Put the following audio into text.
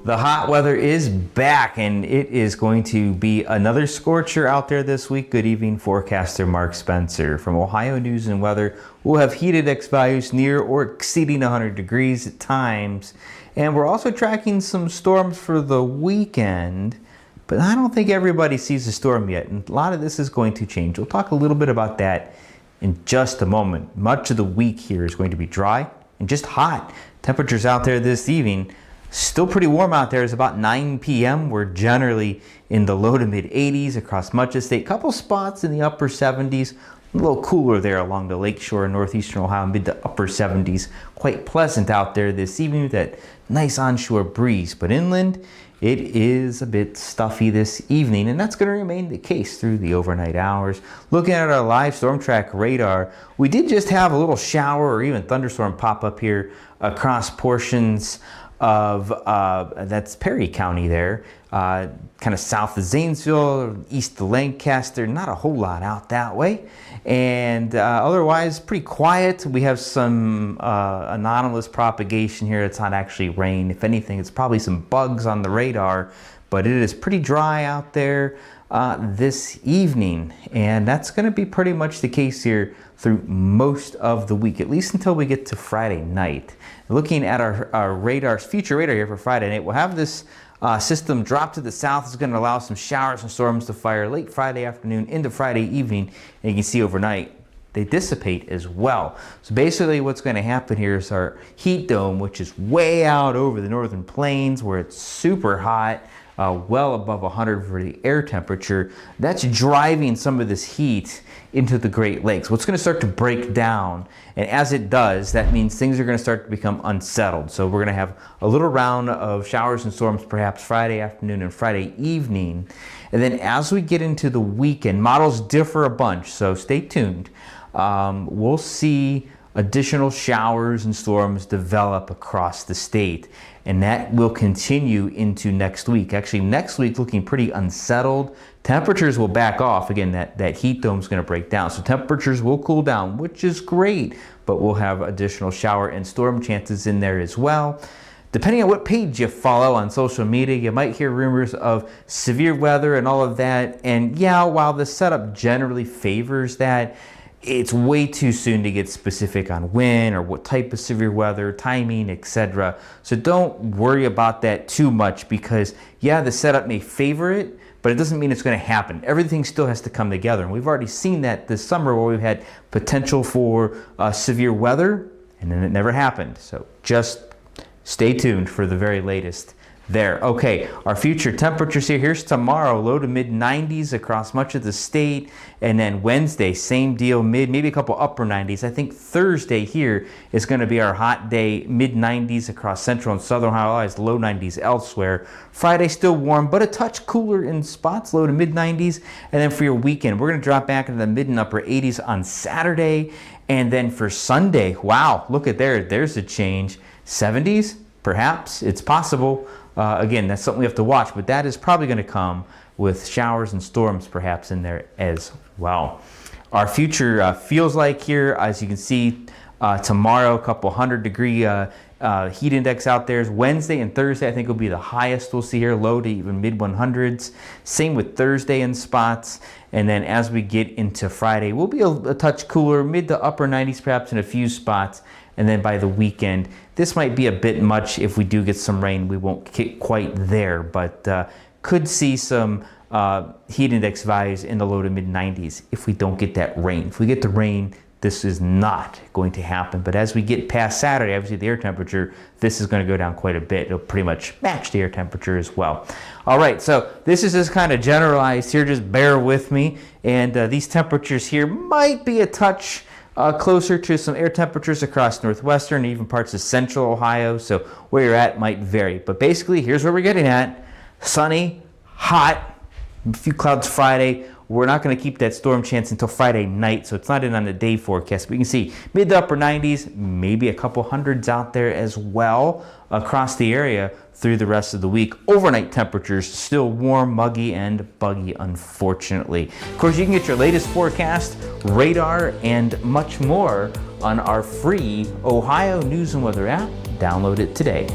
The hot weather is back and it is going to be another scorcher out there this week. Good evening, forecaster Mark Spencer from Ohio News and Weather. We'll have heat index values near or exceeding 100 degrees at times. And we're also tracking some storms for the weekend, but I don't think everybody sees the storm yet. And a lot of this is going to change. We'll talk a little bit about that in just a moment. Much of the week here is going to be dry and just hot. Temperatures out there this evening still pretty warm out there. It's about 9 p.m. We're generally in the low to mid 80s across much of the state. Couple spots in the upper 70s. A little cooler there along the lakeshore in northeastern Ohio, mid to upper 70s. Quite pleasant out there this evening with that nice onshore breeze. But inland, it is a bit stuffy this evening, and that's going to remain the case through the overnight hours. Looking at our live storm track radar, we did just have a little shower or even thunderstorm pop up here across portions of that's Perry County there, kind of south of Zanesville, east of Lancaster. Not a whole lot out that way, and otherwise pretty quiet. We have some anomalous propagation here. It's not actually rain. If anything, it's probably some bugs on the radar, but it is pretty dry out there this evening, and that's going to be pretty much the case here through most of the week, at least until we get to Friday night. Looking at our radar's future radar here for Friday night, we'll have this system drop to the south. It's going to allow some showers and storms to fire late Friday afternoon into Friday evening, and you can see overnight they dissipate as well. So basically what's going to happen here is our heat dome, which is way out over the northern plains where it's super hot, well above 100 for the air temperature. That's driving some of this heat into the Great Lakes. What's going to start to break down, and as it does, that means things are going to start to become unsettled. So we're going to have a little round of showers and storms perhaps Friday afternoon and Friday evening. And then as we get into the weekend, models differ a bunch, so stay tuned. We'll see additional showers and storms develop across the state, and that will continue into next week. Actually, next week looking pretty unsettled. Temperatures will back off. Again, that heat dome is going to break down, so temperatures will cool down, which is great, but we'll have additional shower and storm chances in there as well. Depending on what page you follow on social media, you might hear rumors of severe weather and all of that. And yeah, while the setup generally favors that, it's way too soon to get specific on when or what type of severe weather, timing, etc. So don't worry about that too much, because yeah, the setup may favor it, but it doesn't mean it's going to happen. Everything still has to come together. And we've already seen that this summer where we've had potential for severe weather, and then it never happened. So just stay tuned for the very latest there. Okay, our future temperatures here. Here's tomorrow, low to mid 90s across much of the state. And then Wednesday, same deal, maybe a couple upper 90s. I think Thursday here is going to be our hot day, mid 90s across central and southern Ohio, low 90s elsewhere. Friday still warm, but a touch cooler in spots, low to mid 90s. And then for your weekend, we're going to drop back into the mid and upper 80s on Saturday. And then for Sunday, wow, look at there's a change. 70s, perhaps, it's possible. Again, that's something we have to watch, but that is probably going to come with showers and storms perhaps in there as well. Our future feels like here, as you can see, tomorrow, a couple 100-degree heat index out there. Wednesday and Thursday, I think, will be the highest we'll see here, low to even mid 100s. Same with Thursday in spots. And then as we get into Friday, we'll be a touch cooler, mid to upper 90s perhaps in a few spots. And then by the weekend, this might be a bit much. If we do get some rain, we won't get quite there, but could see some heat index values in the low to mid 90s if we don't get that rain. If we get the rain, this is not going to happen. But as we get past Saturday, obviously the air temperature, this is going to go down quite a bit. It'll pretty much match the air temperature as well. All right, so this is just kind of generalized here. Just bear with me. And these temperatures here might be a touch closer to some air temperatures across northwestern, even parts of central Ohio. So where you're at might vary. But basically, here's where we're getting at. Sunny, hot, a few clouds Friday. We're not going to keep that storm chance until Friday night, so it's not in on the day forecast. But you can see mid to upper 90s, maybe a couple hundreds out there as well across the area through the rest of the week. Overnight temperatures still warm, muggy, and buggy, unfortunately. Of course, you can get your latest forecast, radar, and much more on our free Ohio News and Weather app. Download it today.